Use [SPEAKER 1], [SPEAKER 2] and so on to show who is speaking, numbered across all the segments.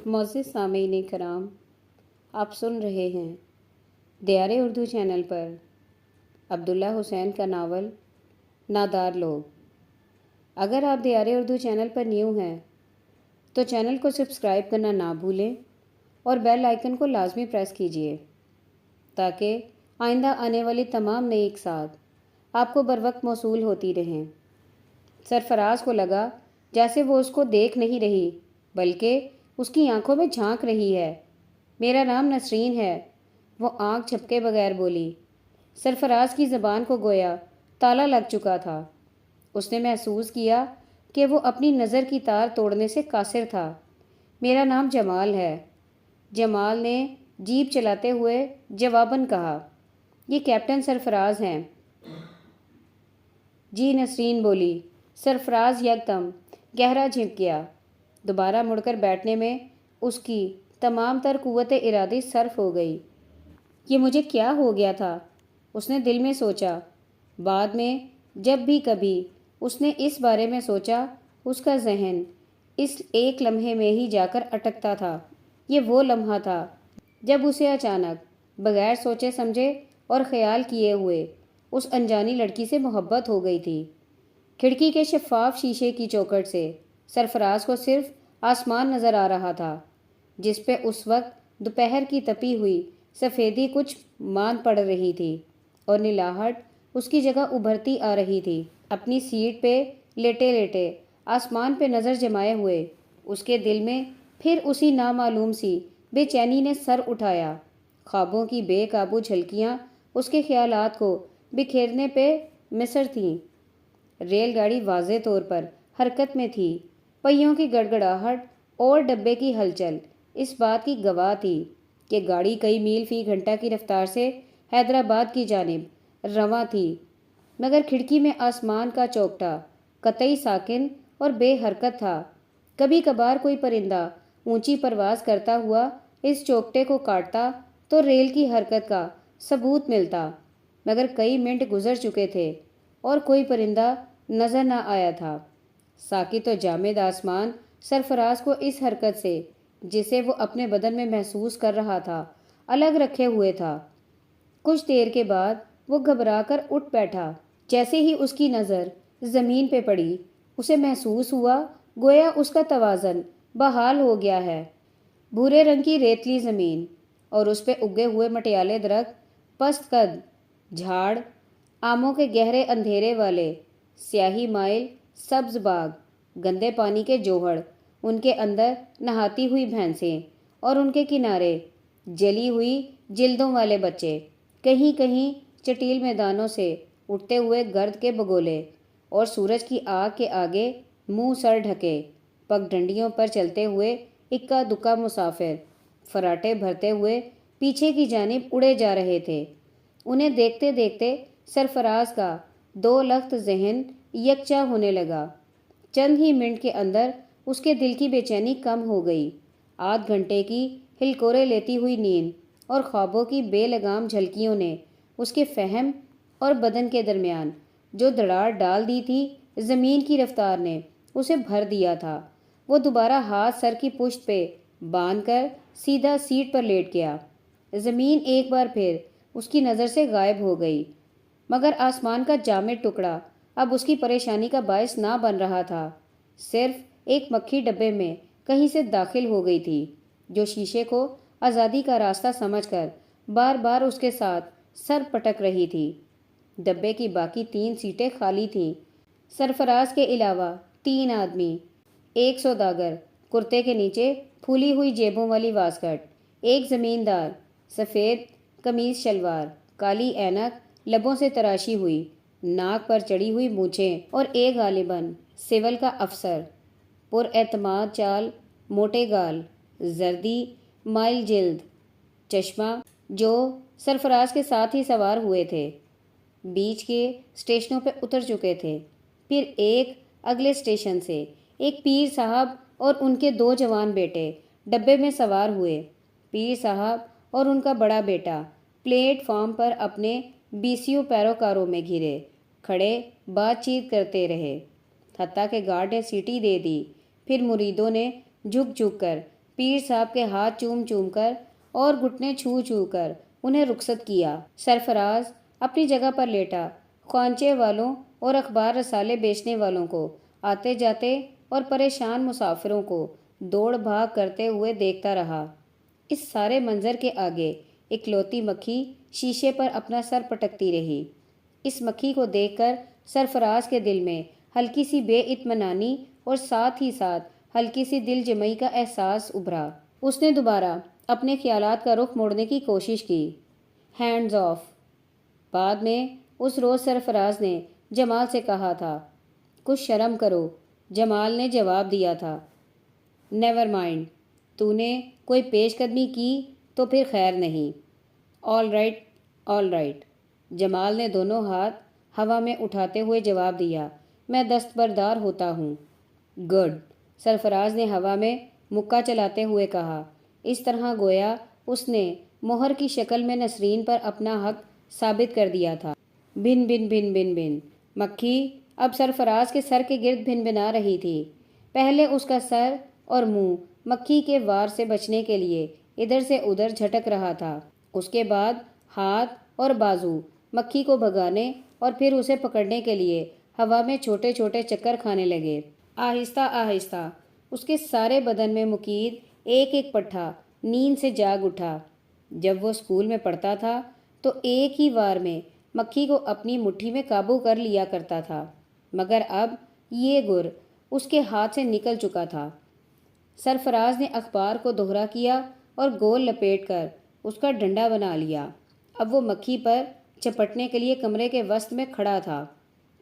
[SPEAKER 1] معزز سامعین کرام، آپ سن رہے ہیں دیار اردو چینل پر عبداللہ حسین کا ناول نادار لوگ۔ اگر آپ دیار اردو چینل پر نیو ہیں تو چینل کو سبسکرائب کرنا نہ بھولیں اور بیل آئیکن کو لازمی پریس کیجیے تاکہ آئندہ آنے والی تمام نئی اقساط آپ کو بروقت موصول ہوتی رہیں۔ سرفراز کو لگا جیسے وہ اس کو دیکھ نہیں رہی بلکہ اس کی آنکھوں میں جھانک رہی ہے۔ میرا نام نسرین ہے، وہ آنکھ جھپکے بغیر بولی۔ سرفراز کی زبان کو گویا تالا لگ چکا تھا۔ اس نے محسوس کیا کہ وہ اپنی نظر کی تار توڑنے سے قاصر تھا۔ میرا نام جمال ہے، جمال نے جیپ چلاتے ہوئے جواباً کہا۔ یہ کیپٹن سرفراز ہیں۔ جی، نسرین بولی۔ سرفراز یکدم گہرا جھنک گیا۔ دوبارہ مڑ کر بیٹھنے میں اس کی تمام تر قوت ارادی صرف ہو گئی۔ یہ مجھے کیا ہو گیا تھا؟ اس نے دل میں سوچا۔ بعد میں جب بھی کبھی اس نے اس بارے میں سوچا، اس کا ذہن اس ایک لمحے میں ہی جا کر اٹکتا تھا۔ یہ وہ لمحہ تھا جب اسے اچانک بغیر سوچے سمجھے اور خیال کیے ہوئے اس انجانی لڑکی سے محبت ہو گئی تھی۔ کھڑکی کے شفاف شیشے کی چوکھٹ سے سرفراز کو صرف آسمان نظر آ رہا تھا، جس پہ اس وقت دوپہر کی تپی ہوئی سفیدی کچھ ماند پڑ رہی تھی اور نیلاہٹ اس کی جگہ ابھرتی آ رہی تھی۔ اپنی سیٹ پہ لیٹے لیٹے آسمان پہ نظر جمائے ہوئے اس کے دل میں پھر اسی نامعلوم سی بے چینی نے سر اٹھایا۔ خوابوں کی بے قابو جھلکیاں اس کے خیالات کو بکھیرنے پہ مصر تھیں۔ ریل گاڑی واضح طور پر حرکت میں تھی۔ پہیوں کی گڑگڑاہٹ اور ڈبے کی ہلچل اس بات کی گواہ تھی کہ گاڑی کئی میل فی گھنٹہ کی رفتار سے حیدرآباد کی جانب رواں تھی، مگر کھڑکی میں آسمان کا چوکٹا قطعی ساکن اور بے حرکت تھا۔ کبھی کبھار کوئی پرندہ اونچی پرواز کرتا ہوا اس چوکٹے کو کاٹتا تو ریل کی حرکت کا ثبوت ملتا، مگر کئی منٹ گزر چکے تھے اور کوئی پرندہ نظر نہ آیا تھا۔ ساکت و جامد آسمان سرفراز کو اس حرکت سے جسے وہ اپنے بدن میں محسوس کر رہا تھا الگ رکھے ہوئے تھا۔ کچھ دیر کے بعد وہ گھبرا کر اٹھ بیٹھا۔ جیسے ہی اس کی نظر زمین پہ پڑی، اسے محسوس ہوا گویا اس کا توازن بحال ہو گیا ہے۔ بھورے رنگ کی ریتلی زمین اور اس پہ اگے ہوئے مٹیالے درخت، پست قد جھاڑ، آموں کے گہرے اندھیرے والے سیاہی مائل سبز باغ، گندے پانی کے جوہڑ، ان کے اندر نہاتی ہوئی بھینسیں اور ان کے کنارے جلی ہوئی جلدوں والے بچے، کہیں کہیں چٹیل میدانوں سے اٹھتے ہوئے گرد کے بگولے، اور سورج کی آگ کے آگے منہ سر ڈھکے پگ ڈنڈیوں پر چلتے ہوئے اکا دکا مسافر فراٹے بھرتے ہوئے پیچھے کی جانب اڑے جا رہے تھے۔ انہیں دیکھتے دیکھتے سرفراز کا دو لخت ذہن یکجا ہونے لگا۔ چند ہی منٹ کے اندر اس کے دل کی بے چینی کم ہو گئی۔ آدھ گھنٹے کی ہلکورے لیتی ہوئی نیند اور خوابوں کی بے لگام جھلکیوں نے اس کے فہم اور بدن کے درمیان جو دراڑ ڈال دی تھی، زمین کی رفتار نے اسے بھر دیا تھا۔ وہ دوبارہ ہاتھ سر کی پشت پہ باندھ کر سیدھا سیٹ پر لیٹ گیا۔ زمین ایک بار پھر اس کی نظر سے غائب ہو گئی، مگر آسمان کا جامد ٹکڑا اب اس کی پریشانی کا باعث نہ بن رہا تھا۔ صرف ایک مکھی ڈبے میں کہیں سے داخل ہو گئی تھی، جو شیشے کو آزادی کا راستہ سمجھ کر بار بار اس کے ساتھ سر پٹک رہی تھی۔ ڈبے کی باقی 3 سیٹیں خالی تھیں۔ سرفراز کے علاوہ 3 آدمی، ایک سوداگر کرتے کے نیچے پھولی ہوئی جیبوں والی واسکٹ، ایک زمیندار سفید قمیض شلوار، کالی اینک لبوں سے تراشی ہوئی، ناک پر چڑھی ہوئی مونچھیں، اور ایک غالباً سول کا افسر، پر اعتماد چال، موٹے گال، زردی مائل جلد، چشمہ، جو سرفراز کے ساتھ ہی سوار ہوئے تھے، بیچ کے اسٹیشنوں پہ اتر چکے تھے۔ پھر ایک اگلے اسٹیشن سے ایک پیر صاحب اور ان کے 2 جوان بیٹے ڈبے میں سوار ہوئے۔ پیر صاحب اور ان کا بڑا بیٹا پلیٹ فارم پر اپنے بیسیوں پیروکاروں میں گھرے کھڑے بات چیت کرتے رہے، حتیٰ کہ گارڈ نے سیٹی دے دی۔ پھر مریدوں نے جھک جھک کر پیر صاحب کے ہاتھ چوم چوم کر اور گھٹنے چھو چھو کر انہیں رخصت کیا۔ سرفراز اپنی جگہ پر لیٹا، خوانچے والوں اور اخبار رسالے بیچنے والوں کو، آتے جاتے اور پریشان مسافروں کو دوڑ بھاگ کرتے ہوئے دیکھتا رہا۔ اس سارے منظر کے آگے اکلوتی مکھی شیشے پر اپنا سر پٹکتی رہی۔ اس مکھی کو دیکھ کر سرفراز کے دل میں ہلکی سی بے اطمینانی اور ساتھ ہی ساتھ ہلکی سی دل جمعی کا احساس ابھرا۔ اس نے دوبارہ اپنے خیالات کا رخ موڑنے کی کوشش کی۔ Hands of. بعد میں اس روز سرفراز نے جمال سے کہا تھا، کچھ شرم کرو۔ جمال نے جواب دیا تھا، نیور مائنڈ، تو نے کوئی پیش قدمی کی تو پھر خیر نہیں۔ All right, all right. جمال نے دونوں ہاتھ ہوا میں اٹھاتے ہوئے جواب دیا، میں دستبردار ہوتا ہوں۔ گڈ، سرفراز نے ہوا میں مکہ چلاتے ہوئے کہا، اس طرح گویا اس نے مہر کی شکل میں نسرین پر اپنا حق ثابت کر دیا تھا۔ بن بن بن بن بن۔ مکھی اب سرفراز کے سر کے گرد بن بنا رہی تھی۔ پہلے اس کا سر اور منہ مکھی کے وار سے بچنے کے لیے ادھر سے ادھر جھٹک رہا تھا۔ اس کے بعد ہاتھ اور بازو مکھی کو بھگانے اور پھر اسے پکڑنے کے لیے ہوا میں چھوٹے چھوٹے چکر کھانے لگے۔ آہستہ آہستہ اس کے سارے بدن میں مکید ایک ایک پٹھا نیند سے جاگ اٹھا۔ جب وہ اسکول میں پڑھتا تھا تو ایک ہی وار میں مکھی کو اپنی مٹھی میں قابو کر لیا کرتا تھا، مگر اب یہ گر اس کے ہاتھ سے نکل چکا تھا۔ سرفراز نے اخبار کو دوہرا کیا اور گول لپیٹ کر اس کا ڈنڈا بنا لیا۔ اب وہ مکھی پر چپٹنے کے لیے کمرے کے وسط میں کھڑا تھا۔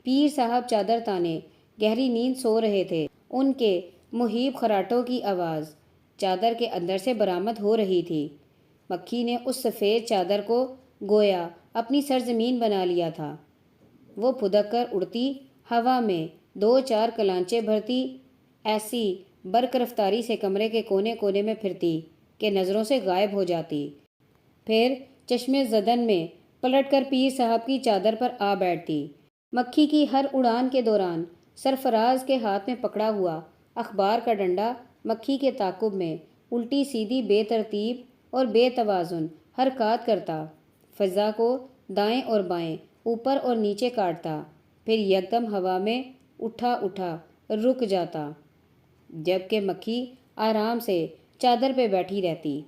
[SPEAKER 1] پیر صاحب چادر تانے گہری نیند سو رہے تھے۔ ان کے مہیب خراٹوں کی آواز چادر کے اندر سے برآمد ہو رہی تھی۔ مکھی نے اس سفید چادر کو گویا اپنی سرزمین بنا لیا تھا۔ وہ پھدک کر اڑتی ہوا میں دو چار کلانچے بھرتی، ایسی برق رفتاری سے کمرے کے کونے کونے میں پھرتی کہ نظروں سے غائب ہو جاتی، پھر چشمے زدن میں پلٹ کر پیر صاحب کی چادر پر آ بیٹھتی۔ مکھی کی ہر اڑان کے دوران سرفراز کے ہاتھ میں پکڑا ہوا اخبار کا ڈنڈا مکھی کے تعاقب میں الٹی سیدھی بے ترتیب اور بے توازن حرکات کرتا، فضا کو دائیں اور بائیں، اوپر اور نیچے کاٹتا، پھر یکدم ہوا میں اٹھا اٹھا رک جاتا، جبکہ مکھی آرام سے چادر پہ بیٹھی رہتی۔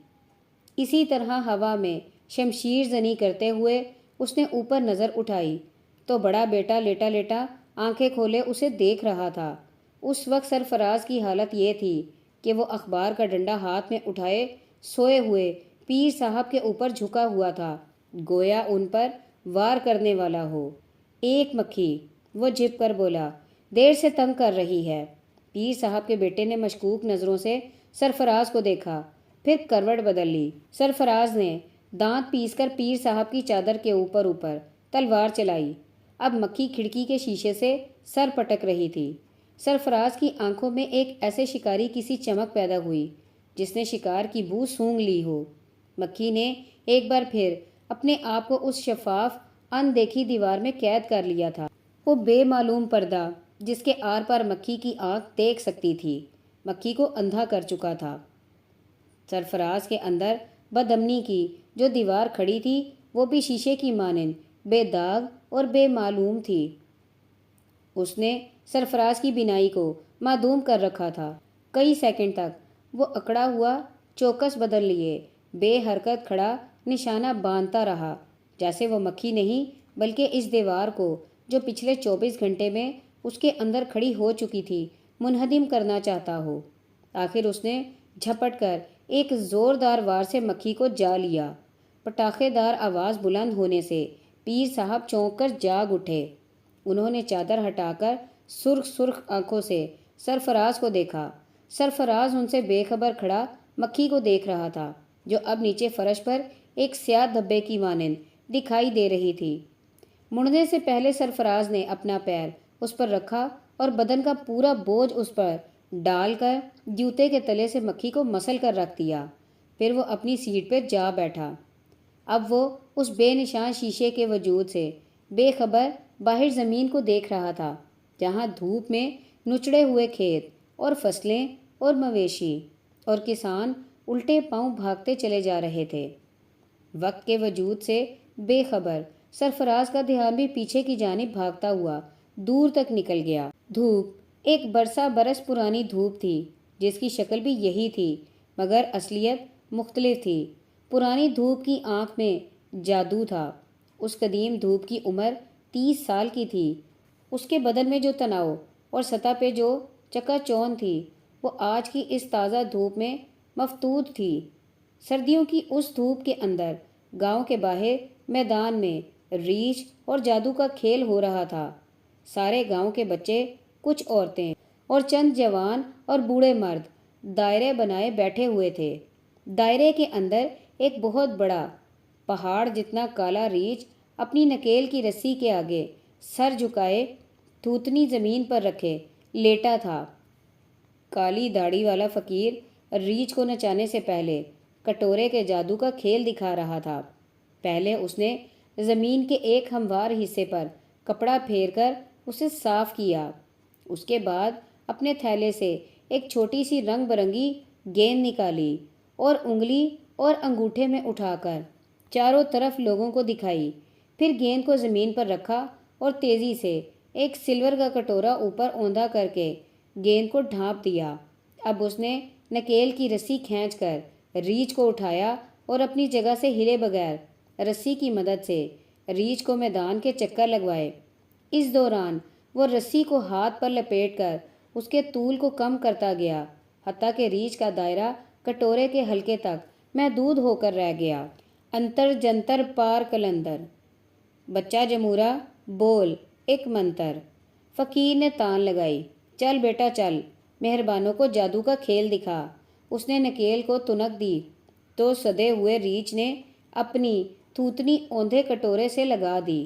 [SPEAKER 1] اسی طرح ہوا میں شمشیر زنی کرتے ہوئے اس نے اوپر نظر اٹھائی تو بڑا بیٹا لیٹا لیٹا آنکھیں کھولے اسے دیکھ رہا تھا۔ اس وقت سرفراز کی حالت یہ تھی کہ وہ اخبار کا ڈنڈا ہاتھ میں اٹھائے سوئے ہوئے پیر صاحب کے اوپر جھکا ہوا تھا، گویا ان پر وار کرنے والا ہو۔ ایک مکھی، وہ جھپ کر بولا، دیر سے تنگ کر رہی ہے۔ پیر صاحب کے بیٹے نے مشکوک نظروں سے سرفراز کو دیکھا، پھر کروٹ بدل لی۔ سرفراز نے دانت پیس کر پیر صاحب کی چادر کے اوپر تلوار چلائی۔ اب مکھی کھڑکی کے شیشے سے سر پٹک رہی تھی۔ سرفراز کی آنکھوں میں ایک ایسے شکاری کی سی چمک پیدا ہوئی جس نے شکار کی بو سونگھ لی ہو۔ مکھی نے ایک بار پھر اپنے آپ کو اس شفاف ان دیکھی دیوار میں قید کر لیا تھا۔ وہ بے معلوم پردہ جس کے آر پار مکھی کی آنکھ دیکھ سکتی تھی، مکھی کو اندھا کر چکا تھا۔ سرفراز کے اندر بدامنی کی جو دیوار کھڑی تھی وہ بھی شیشے کی مانند بے داغ اور بے معلوم تھی۔ اس نے سرفراز کی بینائی کو معدوم کر رکھا تھا۔ کئی سیکنڈ تک وہ اکڑا ہوا چوکس بدل لیے بے حرکت کھڑا نشانہ باندھتا رہا، جیسے وہ مکھی نہیں بلکہ اس دیوار کو جو پچھلے 24 گھنٹے میں اس کے اندر کھڑی ہو چکی تھی منہدم کرنا چاہتا ہو۔ آخر اس نے جھپٹ کر ایک زوردار وار سے مکھی کو جا لیا۔ پٹاخے دار آواز بلند ہونے سے پیر صاحب چونک کر جاگ اٹھے۔ انہوں نے چادر ہٹا کر سرخ سرخ آنکھوں سے سرفراز کو دیکھا۔ سرفراز ان سے بے خبر کھڑا مکھی کو دیکھ رہا تھا، جو اب نیچے فرش پر ایک سیاہ دھبے کی مانند دکھائی دے رہی تھی۔ مڑنے سے پہلے سرفراز نے اپنا پیر اس پر رکھا اور بدن کا پورا بوجھ اس پر ڈال کر جوتے کے تلے سے مکھی کو مسل کر رکھ دیا۔ پھر وہ اپنی سیٹ پہ جا بیٹھا۔ اب وہ اس بے نشان شیشے کے وجود سے بے خبر باہر زمین کو دیکھ رہا تھا، جہاں دھوپ میں نچڑے ہوئے کھیت اور فصلیں اور مویشی اور کسان الٹے پاؤں بھاگتے چلے جا رہے تھے۔ وقت کے وجود سے بے خبر سرفراز کا دھیان بھی پیچھے کی جانب بھاگتا ہوا دور تک نکل گیا۔ دھوپ ایک برسا برس پرانی دھوپ تھی جس کی شکل بھی یہی تھی مگر اصلیت مختلف تھی۔ پرانی دھوپ کی آنکھ میں جادو تھا۔ اس قدیم دھوپ کی عمر 30 سال کی تھی۔ اس کے بدن میں جو تناؤ اور سطح پہ جو چکا چون تھی وہ آج کی اس تازہ دھوپ میں مفتود تھی۔ سردیوں کی اس دھوپ کے اندر گاؤں کے باہر میدان میں ریچھ اور جادو کا کھیل ہو رہا تھا۔ سارے گاؤں کے بچے، کچھ عورتیں اور چند جوان اور بوڑھے مرد دائرے بنائے بیٹھے ہوئے تھے۔ دائرے کے اندر ایک بہت بڑا پہاڑ جتنا کالا ریچھ اپنی نکیل کی رسی کے آگے سر جھکائے تھوتنی زمین پر رکھے لیٹا تھا۔ کالی داڑھی والا فقیر ریچھ کو نچانے سے پہلے کٹورے کے جادو کا کھیل دکھا رہا تھا۔ پہلے اس نے زمین کے ایک ہموار حصے پر کپڑا پھیر کر اسے صاف کیا۔ اس کے بعد اپنے تھیلے سے ایک چھوٹی سی رنگ برنگی گیند نکالی اور انگلی اور انگوٹھے میں اٹھا کر چاروں طرف لوگوں کو دکھائی۔ پھر گیند کو زمین پر رکھا اور تیزی سے ایک سلور کا کٹورا اوپر اوندا کر کے گیند کو ڈھانپ دیا۔ اب اس نے نکیل کی رسی کھینچ کر ریچھ کو اٹھایا اور اپنی جگہ سے ہلے بغیر رسی کی مدد سے ریچھ کو میدان کے چکر لگوائے۔ اس دوران وہ رسی کو ہاتھ پر لپیٹ کر اس کے طول کو کم کرتا گیا حتیٰ کہ ریچھ کا دائرہ کٹورے کے حلقے تک محدود ہو کر رہ گیا۔ انتر جنتر پار کلندر، بچہ جمورا بول ایک منتر۔ فقیر نے تان لگائی، چل بیٹا چل، مہربانوں کو جادو کا کھیل دکھا۔ اس نے نکیل کو تنک دی تو سدے ہوئے ریچھ نے اپنی تھوتنی اوندھے کٹورے سے لگا دی۔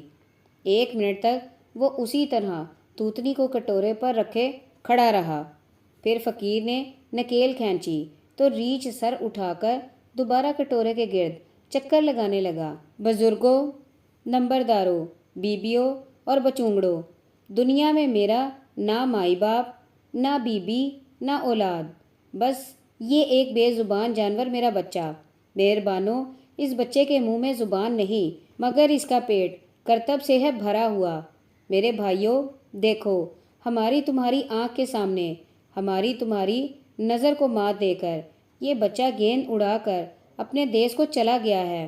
[SPEAKER 1] 1 منٹ تک وہ اسی طرح تھوتنی کو کٹورے پر رکھے کھڑا رہا۔ پھر فقیر نے نکیل کھینچی تو ریچھ سر اٹھا کر دوبارہ کٹورے کے گرد چکر لگانے لگا۔ بزرگوں، نمبرداروں، بیبیوں اور بچونگڑوں، دنیا میں میرا نہ مائی باپ، نہ بیوی، نہ اولاد، بس یہ ایک بے زبان جانور میرا بچہ۔ مہربانوں، اس بچے کے منہ میں زبان نہیں مگر اس کا پیٹ کرتب سے ہے بھرا ہوا۔ میرے بھائیوں، دیکھو، ہماری تمہاری آنکھ کے سامنے، ہماری تمہاری نظر کو مات دے کر یہ بچہ گیند اڑا کر اپنے دیس کو چلا گیا ہے۔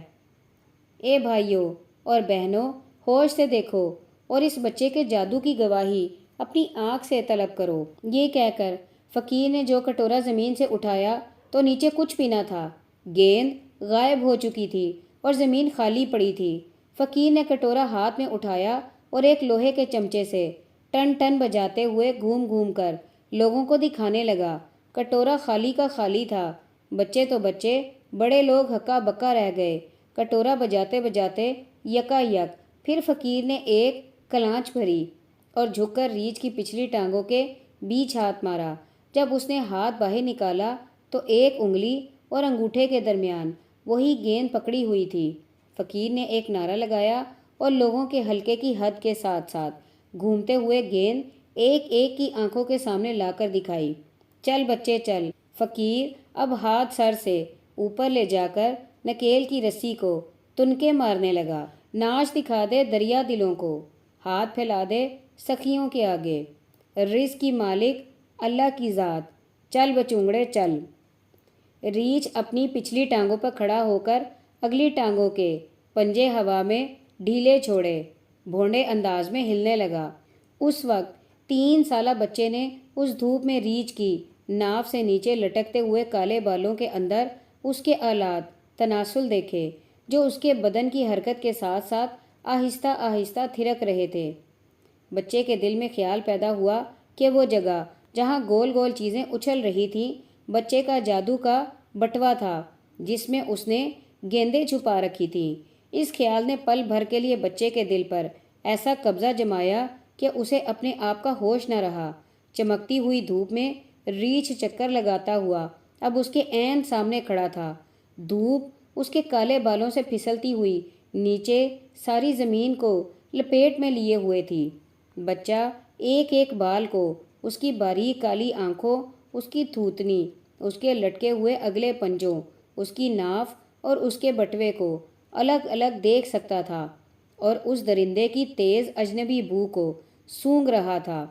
[SPEAKER 1] اے بھائیوں اور بہنوں، ہوش سے دیکھو اور اس بچے کے جادو کی گواہی اپنی آنکھ سے طلب کرو۔ یہ کہہ کر فقیر نے جو کٹورا زمین سے اٹھایا تو نیچے کچھ بھی نہ تھا۔ گیند غائب ہو چکی تھی اور زمین خالی پڑی تھی۔ فقیر نے کٹورا ہاتھ میں اٹھایا اور ایک لوہے کے چمچے سے ٹن ٹن بجاتے ہوئے گھوم گھوم کر لوگوں کو دکھانے لگا۔ کٹورا خالی کا خالی تھا۔ بچے تو بچے، بڑے لوگ ہکا بکا رہ گئے۔ کٹورا بجاتے بجاتے یکا یک پھر فقیر نے ایک کلانچ بھری اور جھک کر ریچھ کی پچھلی ٹانگوں کے بیچ ہاتھ مارا۔ جب اس نے ہاتھ باہر نکالا تو ایک انگلی اور انگوٹھے کے درمیان وہی گیند پکڑی ہوئی تھی۔ فقیر نے ایک نعرہ لگایا اور لوگوں کے حلقے کی حد کے ساتھ ساتھ گھومتے ہوئے گیند ایک ایک کی آنکھوں کے سامنے لا کر دکھائی۔ چل بچے چل۔ فقیر اب ہاتھ سر سے اوپر لے جا کر نکیل کی رسی کو تنکے مارنے لگا۔ ناچ دکھا دے دریا دلوں کو، ہاتھ پھیلا دے سخیوں کے آگے، رزق کی مالک اللہ کی ذات، چل بچونگڑے چل۔ ریچھ اپنی پچھلی ٹانگوں پر کھڑا ہو کر اگلی ٹانگوں کے پنجے ہوا میں ڈھیلے چھوڑے بھونڈے انداز میں ہلنے لگا۔ اس وقت 3 سالہ بچے نے اس دھوپ میں ریچھ کی ناف سے نیچے لٹکتے ہوئے کالے بالوں کے اندر اس کے آلات تناسل دیکھے جو اس کے بدن کی حرکت کے ساتھ ساتھ آہستہ آہستہ تھرک رہے تھے۔ بچے کے دل میں خیال پیدا ہوا کہ وہ جگہ جہاں گول گول چیزیں اچھل رہی تھیں بچے کا جادو کا بٹوا تھا جس میں اس نے گیندیں چھپا رکھی تھیں۔ اس خیال نے پل بھر کے لیے بچے کے دل پر ایسا قبضہ جمایا کہ اسے اپنے آپ کا ہوش نہ رہا۔ چمکتی ہوئی دھوپ میں ریچھ چکر لگاتا ہوا اب اس کے عین سامنے کھڑا تھا۔ دھوپ اس کے کالے بالوں سے پھسلتی ہوئی نیچے ساری زمین کو لپیٹ میں لیے ہوئے تھی۔ بچہ ایک ایک بال کو، اس کی باریک کالی آنکھوں، اس کی تھوتنی اس کے لٹکے ہوئے اگلے پنجوں، اس کی ناف اور اس کے بٹوے کو الگ الگ دیکھ سکتا تھا، اور اس درندے کی تیز اجنبی بو کو سونگھ رہا تھا۔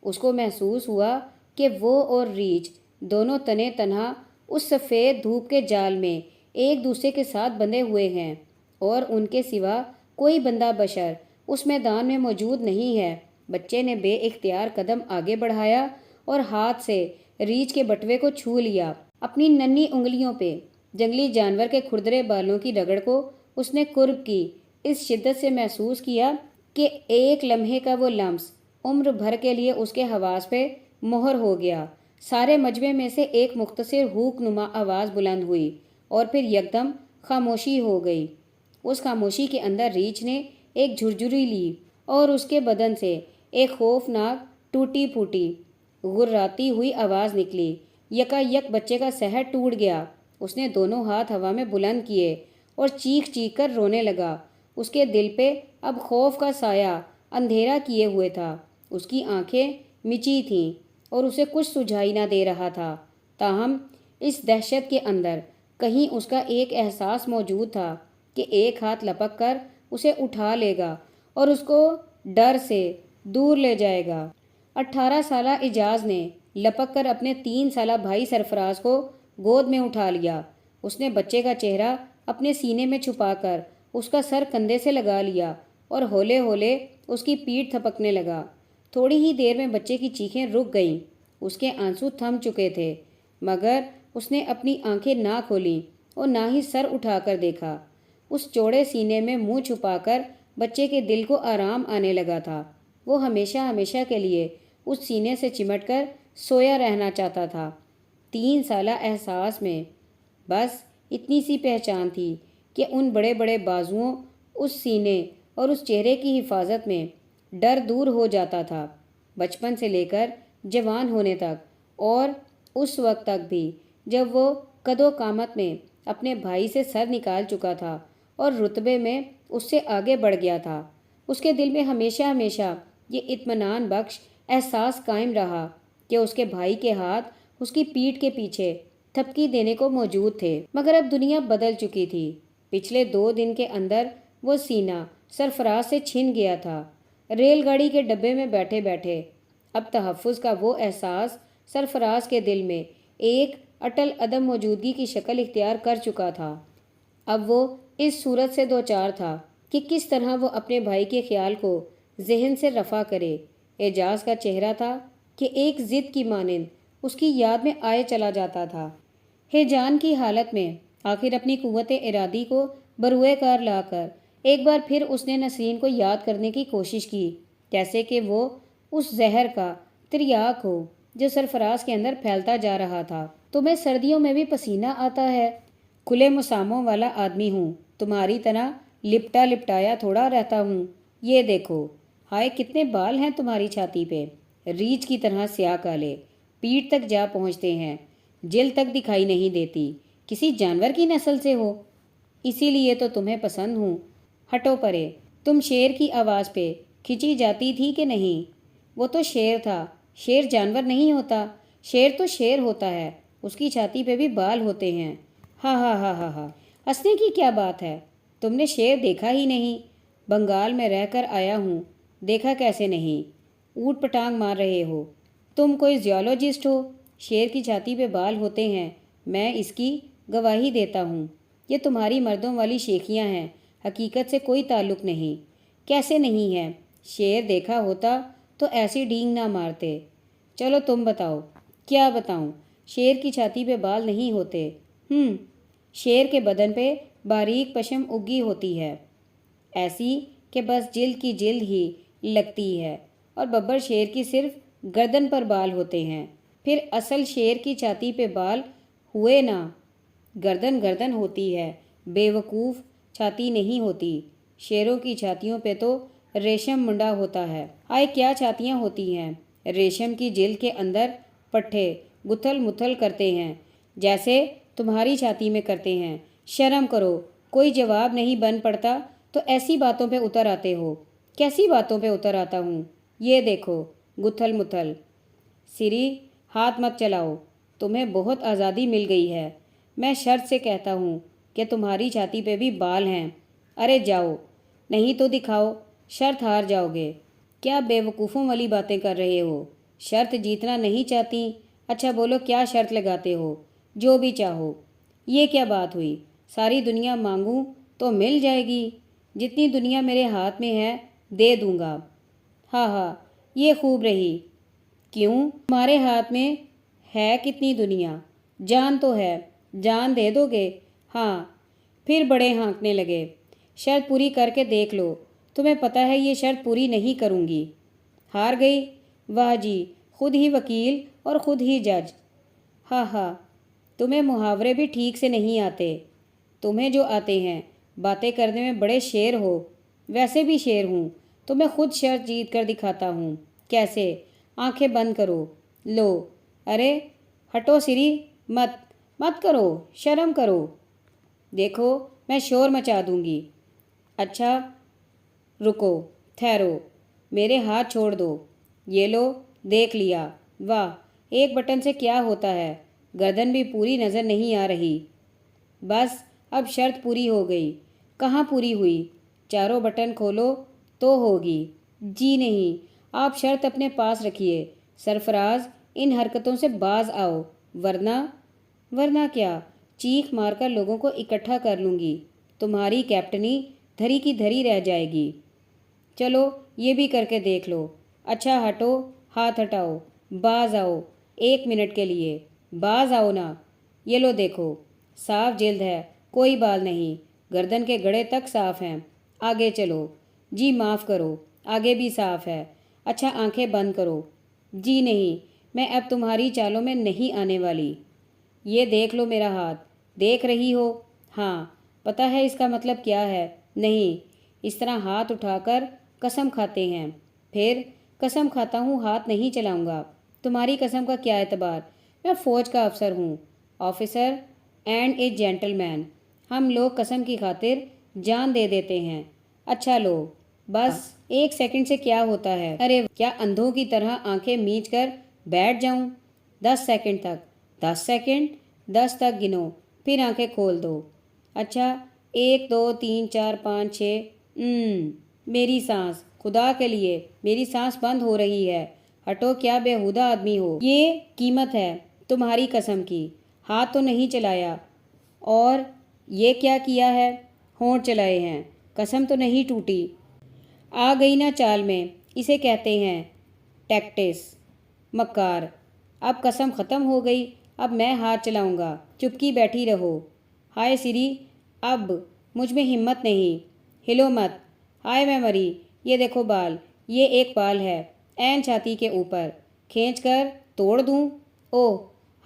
[SPEAKER 1] اس کو محسوس ہوا کہ وہ اور ریچھ دونوں تنے تنہا اس سفید دھوپ کے جال میں ایک دوسرے کے ساتھ بندھے ہوئے ہیں، اور ان کے سوا کوئی بندہ بشر اس میدان میں موجود نہیں ہے۔ بچے نے بے اختیار قدم آگے بڑھایا اور ہاتھ سے ریچھ کے بٹوے کو چھو لیا۔ اپنی ننھی انگلیوں پہ جنگلی جانور کے کھردرے بالوں کی رگڑ کو اس نے قرب کی اس شدت سے محسوس کیا کہ ایک لمحے کا وہ لمس عمر بھر کے لیے اس کے حواس پہ مہر ہو گیا۔ سارے مجمع میں سے ایک مختصر ہوک نما آواز بلند ہوئی اور پھر یکدم خاموشی ہو گئی۔ اس خاموشی کے اندر ریچھ نے ایک جھرجھری لی اور اس کے بدن سے ایک خوفناک ٹوٹی پھوٹی غراتی ہوئی آواز نکلی۔ یکا یک بچے کا سحر ٹوٹ گیا۔ اس نے دونوں ہاتھ ہوا میں بلند کیے اور چیخ چیخ کر رونے لگا۔ اس کے دل پہ اب خوف کا سایہ اندھیرا کیے ہوئے تھا۔ اس کی آنکھیں مچی تھیں اور اسے کچھ سجھائی نہ دے رہا تھا، تاہم اس دہشت کے اندر کہیں اس کا ایک احساس موجود تھا کہ ایک ہاتھ لپک کر اسے اٹھا لے گا اور اس کو ڈر سے دور لے جائے گا۔ 18 سالہ اعجاز نے لپک کر اپنے 3 سالہ بھائی سرفراز کو گود میں اٹھا لیا۔ اس نے بچے کا چہرہ اپنے سینے میں چھپا کر اس کا سر کندھے سے لگا لیا اور ہولے ہولے اس کی پیٹھ تھپکنے لگا۔ تھوڑی ہی دیر میں بچے کی چیخیں رک گئیں۔ اس کے آنسو تھم چکے تھے، مگر اس نے اپنی آنکھیں نہ کھولیں اور نہ ہی سر اٹھا کر دیکھا۔ اس چوڑے سینے میں منہ چھپا کر بچے کے دل کو آرام آنے لگا تھا۔ وہ ہمیشہ ہمیشہ کے لیے اس سینے سے چمٹ کر سویا رہنا چاہتا تھا۔ 3 سالہ احساس میں بس اتنی سی پہچان تھی کہ ان بڑے بڑے بازوؤں، اس سینے اور اس چہرے کی حفاظت میں ڈر دور ہو جاتا تھا۔ بچپن سے لے کر جوان ہونے تک، اور اس وقت تک بھی جب وہ قد و قامت میں اپنے بھائی سے سر نکال چکا تھا اور رتبے میں اس سے آگے بڑھ گیا تھا، اس کے دل میں ہمیشہ ہمیشہ یہ اطمینان بخش احساس قائم رہا کہ اس کے بھائی کے ہاتھ اس کی پیٹھ کے پیچھے تھپکی دینے کو موجود تھے۔ مگر اب دنیا بدل چکی تھی۔ پچھلے 2 دن کے اندر وہ سینہ سرفراز سے چھن گیا تھا۔ ریل گاڑی کے ڈبے میں بیٹھے بیٹھے اب تحفظ کا وہ احساس سرفراز کے دل میں ایک اٹل عدم موجودگی کی شکل اختیار کر چکا تھا۔ اب وہ اس صورت سے دوچار تھا کہ کس طرح وہ اپنے بھائی کے خیال کو ذہن سے رفع کرے۔ اعجاز کا چہرہ تھا کہ ایک ضد کی مانند اس کی یاد میں آئے چلا جاتا تھا۔ ہیجان کی حالت میں آخر اپنی قوت ارادی کو بروئے کار لا کر ایک بار پھر اس نے نسرین کو یاد کرنے کی کوشش کی، جیسے کہ وہ اس زہر کا تریاک ہو جو سرفراز کے اندر پھیلتا جا رہا تھا۔ تمہیں سردیوں میں بھی پسینہ آتا ہے؟ کھلے مساموں والا آدمی ہوں، تمہاری طرح لپٹا لپٹایا تھوڑا رہتا ہوں۔ یہ دیکھو، ہائے کتنے بال ہیں تمہاری چھاتی پہ، ریچھ کی طرح سیاہ کالے، پیٹھ تک جا پہنچتے ہیں، جلد تک دکھائی نہیں دیتی، کسی جانور کی نسل سے ہو، اسی لیے تو تمہیں پسند ہوں۔ ہٹو پرے، تم شیر کی آواز پہ کھنچی جاتی تھی کہ نہیں؟ وہ تو شیر تھا، شیر جانور نہیں ہوتا، شیر تو شیر ہوتا ہے، اس کی چھاتی پہ بھی بال ہوتے ہیں۔ ہاں ہاں ہاں ہاں ہاں، ہنسنے کی کیا بات ہے؟ تم نے شیر دیکھا ہی نہیں؟ بنگال میں رہ کر آیا ہوں، دیکھا کیسے نہیں؟ اوٹ پٹانگ مار رہے ہو؟ تم کوئی زیولوجسٹ ہو؟ شیر کی چھاتی پہ بال ہوتے ہیں، میں اس کی گواہی دیتا ہوں۔ یہ تمہاری مردوں والی شیخیاں ہیں، حقیقت سے کوئی تعلق نہیں۔ کیسے نہیں ہے؟ شیر دیکھا ہوتا تو ایسی ڈینگ نہ مارتے۔ چلو تم بتاؤ۔ کیا بتاؤں؟ شیر کی چھاتی پہ بال نہیں ہوتے۔ شیر کے بدن پہ باریک پشم اگی ہوتی ہے، ایسی کہ بس جلد کی جلد ہی لگتی ہے، اور ببر شیر کی صرف گردن پر بال ہوتے ہیں۔ پھر اصل شیر کی چھاتی پہ بال ہوئے نا، گردن گردن ہوتی ہے، بے وقوف، چھاتی نہیں ہوتی۔ شیروں کی چھاتیوں پہ تو ریشم منڈا ہوتا ہے۔ آئے کیا چھاتیاں ہوتی ہیں، ریشم کی جلد کے اندر پٹھے گتھل متھل کرتے ہیں، جیسے تمہاری چھاتی میں کرتے ہیں۔ شرم کرو، کوئی جواب نہیں بن پڑتا تو ایسی باتوں پہ اتر آتے ہو۔ کیسی باتوں پہ اتر آتا ہوں؟ یہ دیکھو، گتھل متھل۔ سری، ہاتھ مت چلاؤ، تمہیں بہت آزادی مل گئی ہے۔ میں شرط سے کہتا ہوں کہ تمہاری چھاتی پہ بھی بال ہیں۔ ارے جاؤ، نہیں تو دکھاؤ، شرط ہار جاؤ گے۔ کیا بے وقوفوں والی باتیں کر رہے ہو؟ شرط جیتنا نہیں چاہتی؟ اچھا بولو، کیا شرط لگاتے ہو؟ جو بھی چاہو۔ یہ کیا بات ہوئی؟ ساری دنیا مانگوں تو مل جائے گی؟ جتنی دنیا میرے ہاتھ میں ہے دے دوں گا۔ ہاں ہاں، یہ خوب رہی۔ کیوں؟ تمہارے ہاتھ میں ہے کتنی دنیا؟ جان تو ہے، جان دے دو گے؟ ہاں۔ پھر بڑے ہانکنے لگے۔ شرط پوری کر کے دیکھ لو۔ تمہیں پتہ ہے یہ شرط پوری نہیں کروں گی۔ ہار گئی؟ واہ جی، خود ہی وکیل اور خود ہی جج۔ ہاں ہاں، تمہیں محاورے بھی ٹھیک سے نہیں آتے۔ تمہیں جو آتے ہیں، باتیں کرنے میں بڑے شیر ہو۔ ویسے بھی شیر ہوں تو میں خود شرط جیت کر دکھاتا ہوں۔ کیسے؟ آنکھیں بند کرو۔ لو۔ ارے ہٹو سری، مت کرو، شرم کرو۔ دیکھو میں شور مچا دوں گی۔ اچھا رکو، ٹھہرو، میرے ہاتھ چھوڑ دو۔ یہ لو، دیکھ لیا۔ واہ، ایک بٹن سے کیا ہوتا ہے؟ گردن بھی پوری نظر نہیں آ رہی۔ بس اب شرط پوری ہو گئی۔ کہاں پوری ہوئی؟ چاروں بٹن کھولو تو ہوگی۔ جی نہیں، آپ شرط اپنے پاس رکھیے۔ سرفراز، ان حرکتوں سے باز آؤ، ورنہ کیا؟ چیخ مار کر لوگوں کو اکٹھا کر لوں گی۔ تمہاری کیپٹنی دھری کی دھری رہ جائے گی۔ چلو یہ بھی کر کے دیکھ لو۔ اچھا ہٹو، ہاتھ ہٹاؤ، باز آؤ، 1 منٹ کے لیے باز آؤ نا۔ یہ لو دیکھو، صاف جلد ہے، کوئی بال نہیں، گردن کے گڑھے تک صاف ہیں۔ آگے چلو۔ جی معاف کرو، آگے بھی صاف ہے۔ اچھا آنکھیں بند کرو۔ جی نہیں، میں اب تمہاری چالوں میں نہیں آنے والی۔ یہ دیکھ لو میرا ہاتھ، دیکھ رہی ہو؟ ہاں۔ پتہ ہے اس کا مطلب کیا ہے؟ نہیں۔ اس طرح ہاتھ اٹھا کر قسم کھاتے ہیں۔ پھر قسم کھاتا ہوں ہاتھ نہیں چلاؤں گا۔ تمہاری قسم کا کیا اعتبار؟ میں فوج کا افسر ہوں، آفیسر اینڈ اے جینٹل مین۔ ہم لوگ قسم کی خاطر جان دے دیتے ہیں۔ اچھا لو، بس 1 سیکنڈ سے کیا ہوتا ہے؟ ارے کیا اندھوں کی طرح آنکھیں میچ کر بیٹھ جاؤں؟ 10 سیکنڈ تک۔ 10 سیکنڈ؟ 10 تک گنو، پھر آنکھیں کھول دو۔ اچھا، 1 2 3 4 5 6۔ میری سانس، خدا کے لیے میری سانس بند ہو رہی ہے۔ ہٹو، کیا بےہودہ آدمی ہو۔ یہ قیمت ہے تمہاری قسم کی۔ ہاتھ تو نہیں چلایا۔ اور یہ کیا کیا ہے؟ ہونٹ چلائے ہیں۔ قسم تو نہیں ٹوٹی۔ آ گئی نا چال میں، اسے کہتے ہیں ٹیکٹس۔ مکار، اب قسم ختم ہو گئی، اب میں ہاتھ چلاؤں گا، چپکی بیٹھی رہو۔ ہائے سری، اب مجھ میں ہمت نہیں، ہلو مت۔ ہائے میں مری، یہ دیکھو بال، یہ ایک بال ہے، عین چھاتی کے اوپر، کھینچ کر توڑ دوں؟ اوہ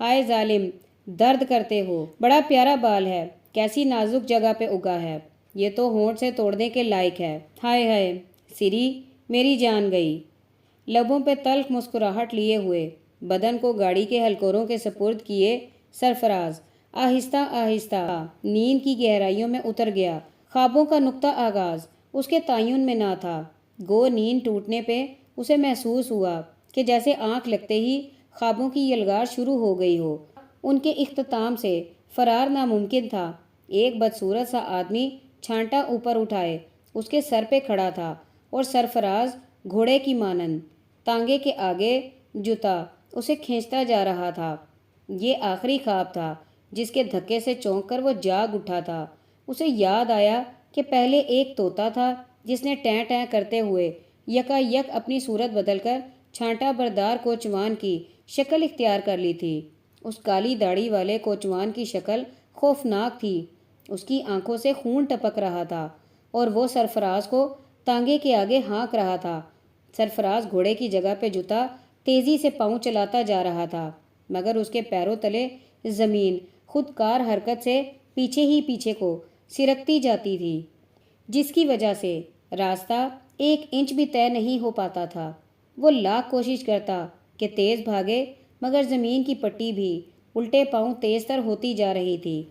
[SPEAKER 1] ہائے ظالم، درد کرتے ہو۔ بڑا پیارا بال ہے، کیسی نازک جگہ پہ اگا ہے، یہ تو ہونٹ سے توڑنے کے لائق ہے۔ ہائے ہائے سری، میری جان گئی۔ لبوں پہ تلخ مسکراہٹ لیے ہوئے بدن کو گاڑی کے ہلکوروں کے سپرد کیے سرفراز آہستہ آہستہ نیند کی گہرائیوں میں اتر گیا۔ خوابوں کا نقطہ آغاز اس کے تعین میں نہ تھا، گو نیند ٹوٹنے پہ اسے محسوس ہوا کہ جیسے آنکھ لگتے ہی خوابوں کی یلغار شروع ہو گئی ہو۔ ان کے اختتام سے فرار ناممکن تھا۔ ایک بدصورت سا آدمی چھانٹا اوپر اٹھائے اس کے سر پہ کھڑا تھا اور سرفراز گھوڑے کی مانند تانگے کے آگے جتا اسے کھینچتا جا رہا تھا۔ یہ آخری خواب تھا جس کے دھکے سے چونک کر وہ جاگ اٹھا تھا۔ اسے یاد آیا کہ پہلے ایک طوطا تھا جس نے ٹیں ٹیں کرتے ہوئے یکا یک اپنی صورت بدل کر چھانٹا بردار کوچوان کی شکل اختیار کر لی تھی۔ اس کالی داڑھی والے کوچوان کی شکل خوفناک تھی، اس کی آنکھوں سے خون ٹپک رہا تھا اور وہ سرفراز کو تانگے کے آگے ہانک رہا تھا۔ سرفراز گھوڑے کی جگہ پہ جتا تیزی سے پاؤں چلاتا جا رہا تھا، مگر اس کے پیروں تلے زمین خود کار حرکت سے پیچھے ہی پیچھے کو سرکتی جاتی تھی، جس کی وجہ سے راستہ 1 انچ بھی طے نہیں ہو پاتا تھا۔ وہ لاکھ کوشش کرتا کہ تیز بھاگے، مگر زمین کی پٹی بھی الٹے پاؤں تیز تر ہوتی جا رہی تھی،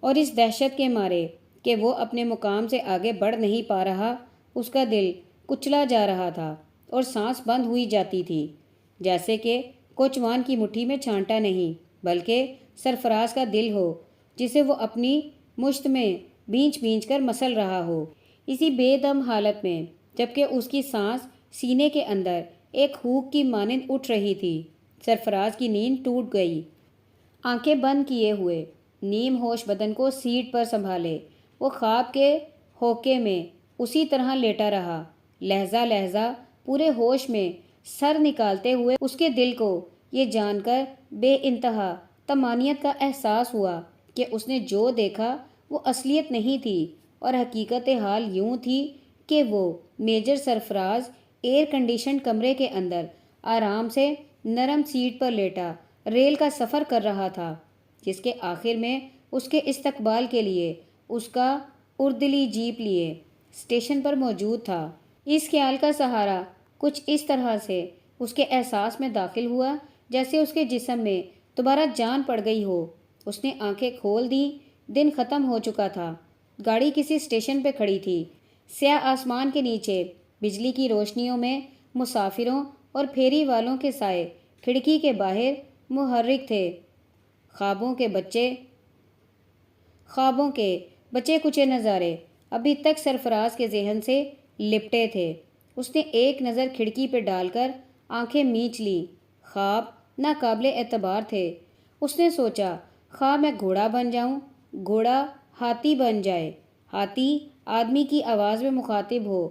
[SPEAKER 1] اور اس دہشت کے مارے کہ وہ اپنے مقام سے آگے بڑھ نہیں پا رہا، اس کا دل کچلا جا رہا تھا اور سانس بند ہوئی جاتی تھی، جیسے کہ کوچوان کی مٹھی میں چھانٹا نہیں بلکہ سرفراز کا دل ہو جسے وہ اپنی مشت میں بینچ بینچ کر مسل رہا ہو۔ اسی بے دم حالت میں جبکہ اس کی سانس سینے کے اندر ایک ہوک کی مانند اٹھ رہی تھی، سرفراز کی نیند ٹوٹ گئی۔ آنکھیں بند کیے ہوئے نیم ہوش بدن کو سیٹ پر سنبھالے وہ خواب کے ہوکے میں اسی طرح لیٹا رہا۔ لہجہ لہجہ پورے ہوش میں سر نکالتے ہوئے اس کے دل کو یہ جان کر بے انتہا طمانینت کا احساس ہوا کہ اس نے جو دیکھا وہ اصلیت نہیں تھی، اور حقیقت حال یوں تھی کہ وہ میجر سرفراز ایئر کنڈیشنڈ کمرے کے اندر آرام سے نرم سیٹ پر لیٹا ریل کا سفر کر رہا تھا، جس کے آخر میں اس کے استقبال کے لیے اس کا اردلی جیپ لیے اسٹیشن پر موجود تھا۔ اس خیال کا سہارا کچھ اس طرح سے اس کے احساس میں داخل ہوا جیسے اس کے جسم میں دوبارہ جان پڑ گئی ہو۔ اس نے آنکھیں کھول دیں۔ دن ختم ہو چکا تھا۔ گاڑی کسی اسٹیشن پہ کھڑی تھی۔ سیاہ آسمان کے نیچے بجلی کی روشنیوں میں مسافروں اور پھیری والوں کے سائے کھڑکی کے باہر محرک تھے۔ خوابوں کے بچے کچے نظارے ابھی تک سرفراز کے ذہن سے لپٹے تھے۔ اس نے ایک نظر کھڑکی پہ ڈال کر آنکھیں میچ لی۔ خواب ناقابل اعتبار تھے۔ اس نے سوچا، خواہ میں گھوڑا بن جاؤں، گھوڑا ہاتھی بن جائے، ہاتھی آدمی کی آواز میں مخاطب ہو،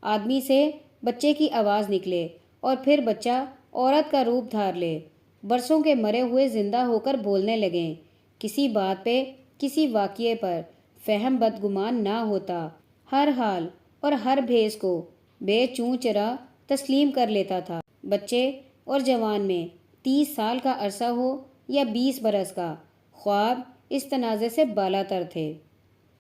[SPEAKER 1] آدمی سے بچے کی آواز نکلے اور پھر بچہ عورت کا روپ دھار لے، برسوں کے مرے ہوئے زندہ ہو کر بولنے لگیں۔ کسی بات پہ، کسی واقعے پر فہم بدگمان نہ ہوتا، ہر حال اور ہر بھیس کو بے چوں چرا تسلیم کر لیتا تھا۔ بچے اور جوان میں 30 سال کا عرصہ ہو یا 20 برس کا، خواب اس تنازع سے بالا تر تھے۔